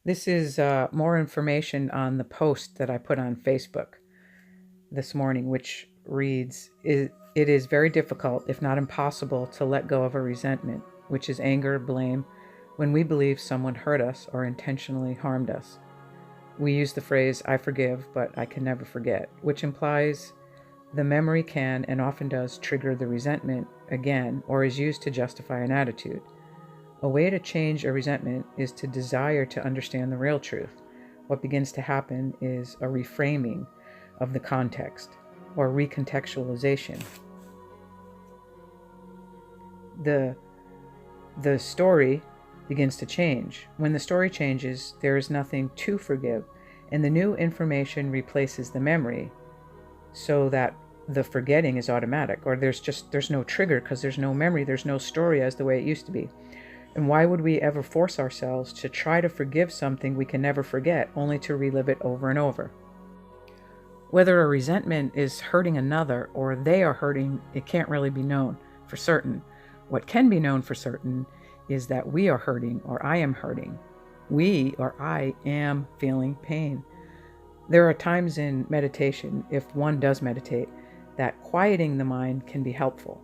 This is more information on the post that I put on Facebook this morning, which reads, It is very difficult, if not impossible, to let go of a resentment, which is anger, blame, when we believe someone hurt us or intentionally harmed us. We use the phrase, I forgive, but I can never forget, which implies the memory can and often does trigger the resentment again or is used to justify an attitude. A way to change a resentment is to desire to understand the real truth. What begins to happen is a reframing of the context, or recontextualization. The story begins to change. When the story changes, there is nothing to forgive, and the new information replaces the memory so that the forgetting is automatic, or there's no trigger because there's no memory, there's no story as the way it used to be. And why would we ever force ourselves to try to forgive something we can never forget, only to relive it over and over? Whether a resentment is hurting another or they are hurting, it can't really be known for certain. What can be known for certain is that we are hurting or I am hurting. We or I am feeling pain. There are times in meditation, if one does meditate, that quieting the mind can be helpful.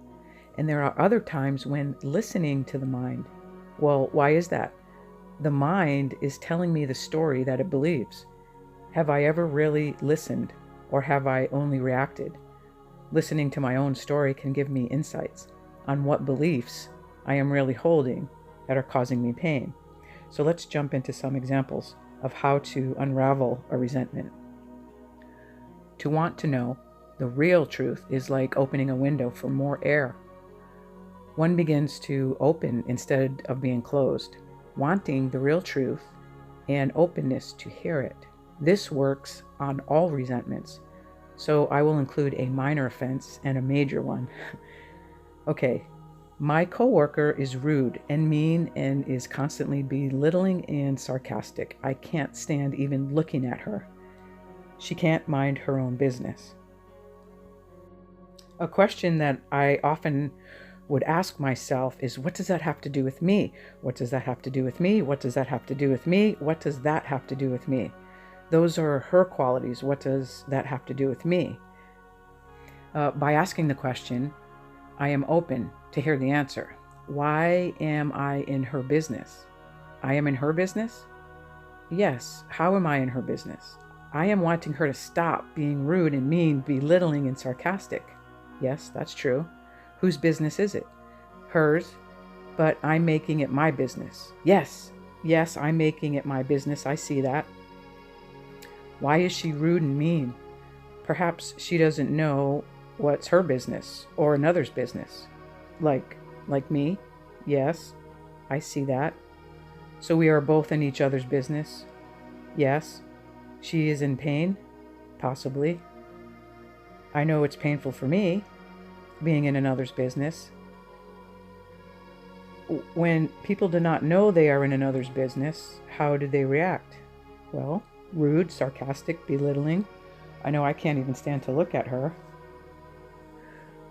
And there are other times when listening to the mind. Well, why is that? The mind is telling me the story that it believes. Have I ever really listened, or have I only reacted? Listening to my own story can give me insights on what beliefs I am really holding that are causing me pain. So let's jump into some examples of how to unravel a resentment. To want to know the real truth is like opening a window for more air. One begins to open instead of being closed, wanting the real truth and openness to hear it. This works on all resentments, so I will include a minor offense and a major one. Okay, my coworker is rude and mean and is constantly belittling and sarcastic. I can't stand even looking at her. She can't mind her own business. A question that I often would ask myself is, what does that have to do with me? What does that have to do with me? What does that have to do with me? What does that have to do with me? Those are her qualities. What does that have to do with me? By asking the question, I am open to hear the answer. Why am I in her business? I am in her business? Yes. How am I in her business? I am wanting her to stop being rude and mean, belittling and sarcastic. Yes, that's true. Whose business is it? Hers, but I'm making it my business. Yes, I'm making it my business. I see that. Why is she rude and mean? Perhaps she doesn't know what's her business or another's business. Like me? Yes, I see that. So we are both in each other's business? Yes. She is in pain? Possibly. I know it's painful for me, being in another's business. When people do not know they are in another's business, how do they react? Well, rude, sarcastic, belittling. I know I can't even stand to look at her.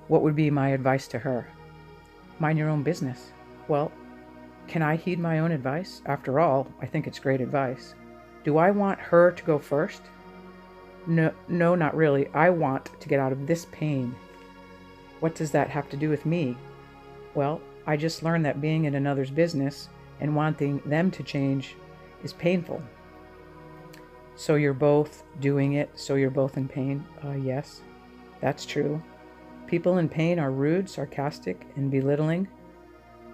What would be my advice to her? Mind your own business. Well, can I heed my own advice? After all, I think it's great advice. Do I want her to go first? No, not really. I want to get out of this pain. What does that have to do with me? Well, I just learned that being in another's business and wanting them to change is painful. So you're both doing it, so you're both in pain? Yes, that's true. People in pain are rude, sarcastic, and belittling,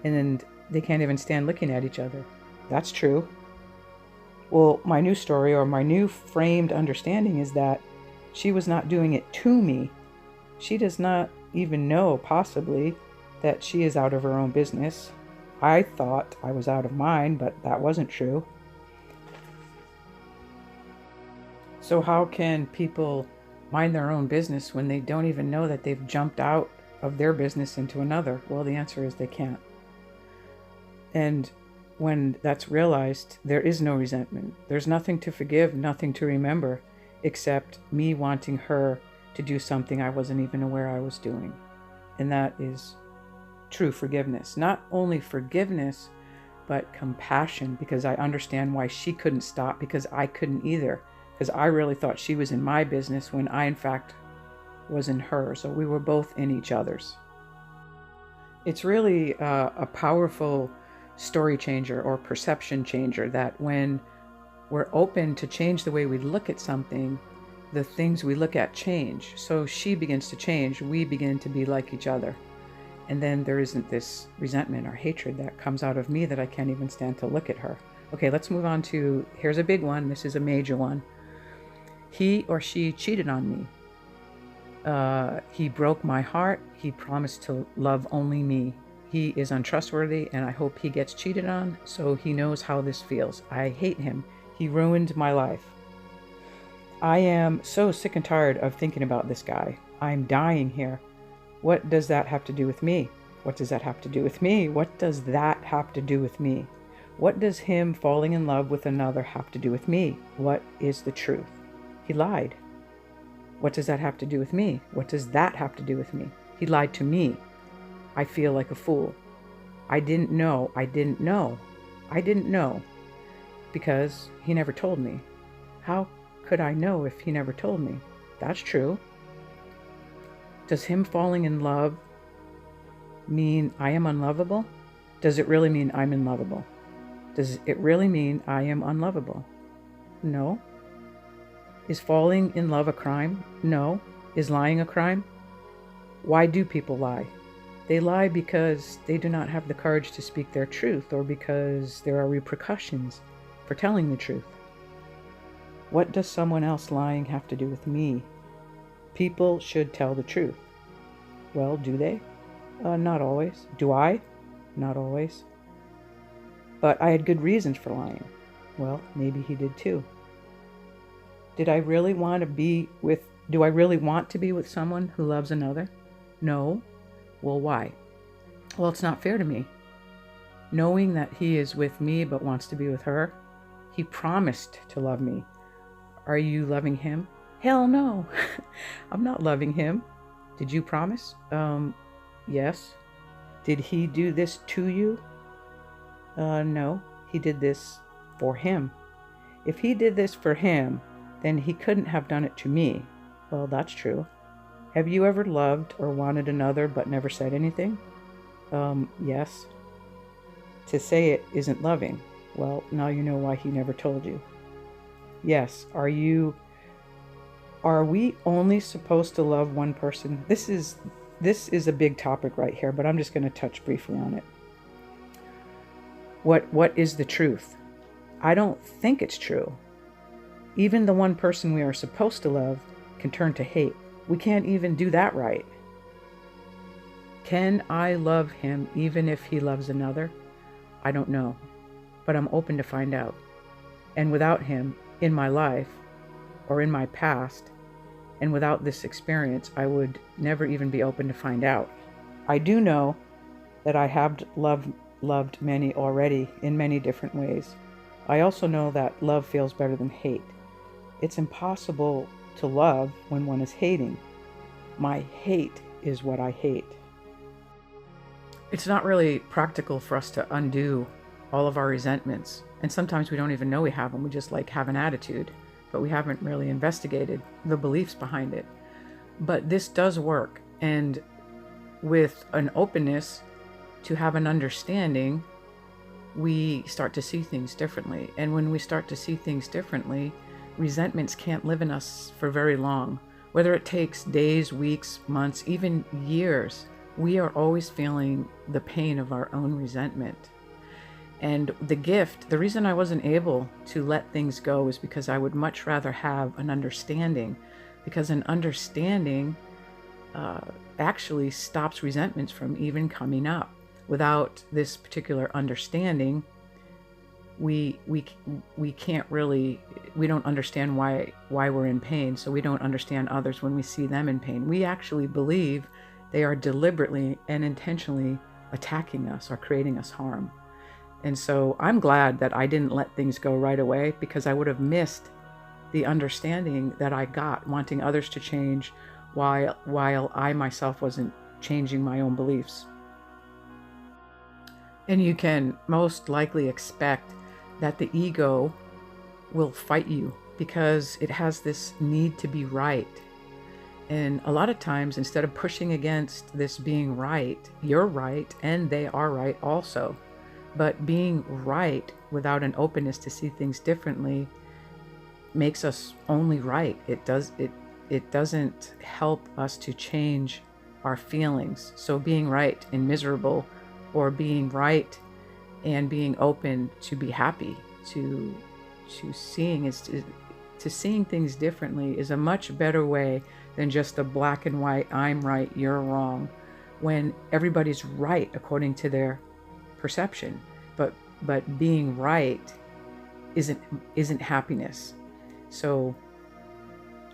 and they can't even stand looking at each other. That's true. Well, my new story, or my new framed understanding, is that she was not doing it to me. She does not even know, possibly, that she is out of her own business. I thought I was out of mine, but that wasn't true. So how can people mind their own business when they don't even know that they've jumped out of their business into another? Well, the answer is they can't. And when that's realized, there is no resentment. There's nothing to forgive, nothing to remember, except me wanting her to do something I wasn't even aware I was doing. And that is true forgiveness. Not only forgiveness, but compassion, because I understand why she couldn't stop, because I couldn't either, because I really thought she was in my business when I in fact was in hers. So we were both in each other's. It's really a powerful story changer or perception changer, that when we're open to change the way we look at something, the things we look at change. So she begins to change, we begin to be like each other. And then there isn't this resentment or hatred that comes out of me that I can't even stand to look at her. Okay, let's move on to, here's a big one. This is a major one. He or she cheated on me. He broke my heart. He promised to love only me. He is untrustworthy, and I hope he gets cheated on, so he knows how this feels. I hate him. He ruined my life. I am so sick and tired of thinking about this guy. I'm dying here. What does that have to do with me? What does that have to do with me? What does that have to do with me? What does him falling in love with another have to do with me? What is the truth? He lied. What does that have to do with me? What does that have to do with me? He lied to me. I feel like a fool. I didn't know. I didn't know. I didn't know because he never told me. How could I know if he never told me? That's true. Does him falling in love mean I am unlovable? Does it really mean I'm unlovable? Does it really mean I am unlovable? No. Is falling in love a crime? No. Is lying a crime? Why do people lie? They lie because they do not have the courage to speak their truth, or because there are repercussions for telling the truth. What does someone else lying have to do with me? People should tell the truth. Well, do they? Not always. Do I? Not always. But I had good reasons for lying. Well, maybe he did too. Do I really want to be with someone who loves another? No. Well, why? Well, it's not fair to me. Knowing that he is with me but wants to be with her, he promised to love me. Are you loving him? Hell no. I'm not loving him. Did you promise? Yes. Did he do this to you? No. He did this for him. If he did this for him, then he couldn't have done it to me. Well, that's true. Have you ever loved or wanted another but never said anything? Yes. To say it isn't loving. Well, now you know why he never told you. Yes. Are we only supposed to love one person? This is a big topic right here, but I'm just going to touch briefly on it. What is the truth? I don't think it's true. Even the one person we are supposed to love can turn to hate. We can't even do that right. Can I love him even if he loves another? I don't know, but I'm open to find out. And without him in my life or in my past, and without this experience, I would never even be open to find out. I do know that I have loved many already in many different ways. I also know that love feels better than hate. It's impossible to love when one is hating. My hate is what I hate. It's not really practical for us to undo all of our resentments. And sometimes we don't even know we have them. We just have an attitude, but we haven't really investigated the beliefs behind it. But this does work. And with an openness to have an understanding, we start to see things differently. And when we start to see things differently, resentments can't live in us for very long. Whether it takes days, weeks, months, even years, we are always feeling the pain of our own resentment. And the reason I wasn't able to let things go is because I would much rather have an understanding, because an understanding actually stops resentments from even coming up. Without this particular understanding, we don't understand why we're in pain, so we don't understand others when we see them in pain. We actually believe they are deliberately and intentionally attacking us or creating us harm. And so I'm glad that I didn't let things go right away, because I would have missed the understanding that I got wanting others to change while I myself wasn't changing my own beliefs. And you can most likely expect that the ego will fight you because it has this need to be right. And a lot of times, instead of pushing against this being right, you're right and they are right also. But being right without an openness to see things differently makes us only right. It doesn't help us to change our feelings. So being right and miserable, or being right and being open to be happy, to seeing is to seeing things differently is a much better way than just a black and white, I'm right, you're wrong, when everybody's right according to their perception. But being right isn't happiness. So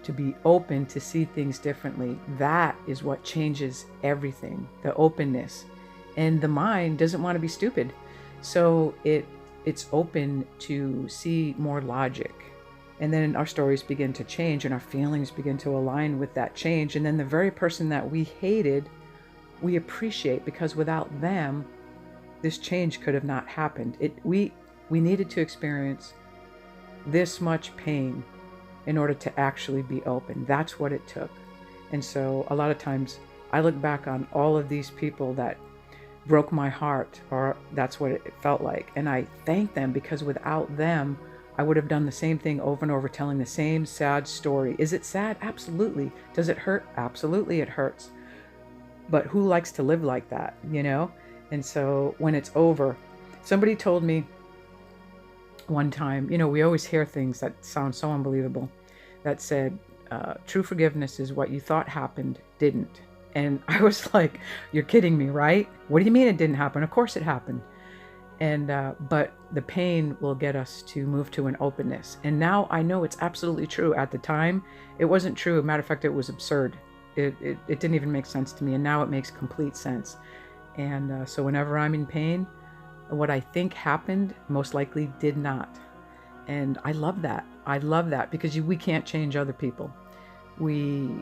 to be open to see things differently, that is what changes everything. The openness. And the mind doesn't want to be stupid. So it's open to see more logic. And then our stories begin to change and our feelings begin to align with that change. And then the very person that we hated, we appreciate, because without them, this change could have not happened. We needed to experience this much pain in order to actually be open. That's what it took. And so a lot of times I look back on all of these people that broke my heart, or that's what it felt like. And I thank them, because without them, I would have done the same thing over and over, telling the same sad story. Is it sad? Absolutely. Does it hurt? Absolutely, it hurts. But who likes to live like that, you know? And so when it's over, somebody told me one time, you know, we always hear things that sound so unbelievable, that said, true forgiveness is what you thought happened, didn't. And I was like, you're kidding me, right? What do you mean it didn't happen? Of course it happened. And but the pain will get us to move to an openness. And now I know it's absolutely true. At the time, it wasn't true. Matter of fact, it was absurd. It didn't even make sense to me. And now it makes complete sense. And so whenever I'm in pain, what I think happened most likely did not. And I love that. I love that, because we can't change other people. We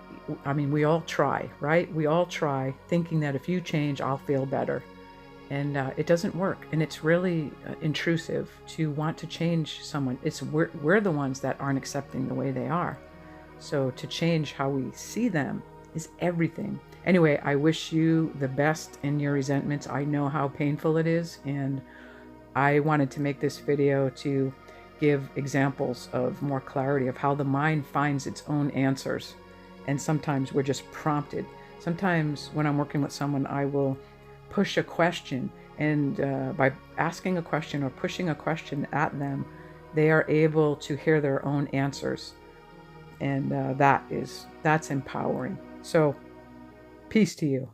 all try, right? We all try, thinking that if you change, I'll feel better. And it doesn't work. And it's really intrusive to want to change someone. We're the ones that aren't accepting the way they are. So to change how we see them is everything. Anyway, I wish you the best in your resentments. I know how painful it is, and I wanted to make this video to give examples of more clarity of how the mind finds its own answers. And sometimes we're just prompted. Sometimes when I'm working with someone, I will push a question, and by asking a question or pushing a question at them, they are able to hear their own answers. And that's empowering. So peace to you.